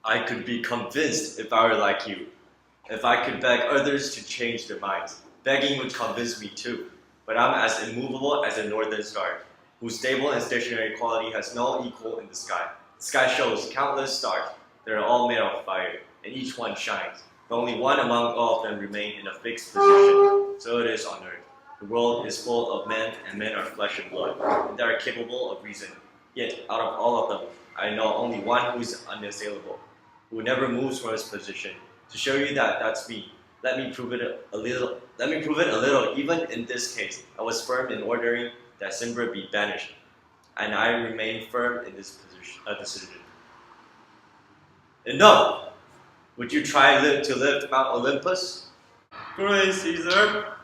I could be convinced if I were like you. If I could beg others to change their minds, begging would convince me too. But I'm as immovable as a northern star, whose stable and stationary quality has no equal in the sky. The sky shows countless stars that are all made of fire, and each one shines. But only one among all of them remain in a fixed position. So it is on earth. The world is full of men, and men are flesh and blood, and they are capable of reason. Yet, out of all of them, I know only one who is unassailable, who never moves from his position. To show you that that's me, let me prove it a little. Let me prove it a little. Even in this case, I was firm in ordering that Simbra be banished, and I remain firm in this decision. Enough! Would you try to lift Mount Olympus? Great, Caesar.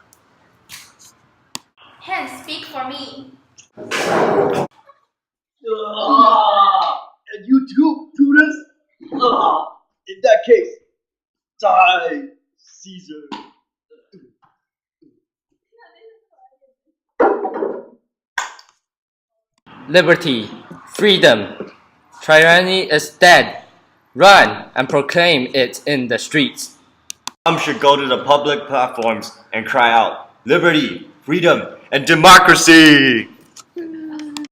Hence, speak for me. And you too, Brutus? In that case, die, Caesar. Liberty, freedom. Tyranny is dead. Run and proclaim it in the streets. Some should go to the public platforms and cry out, liberty, freedom, and democracy!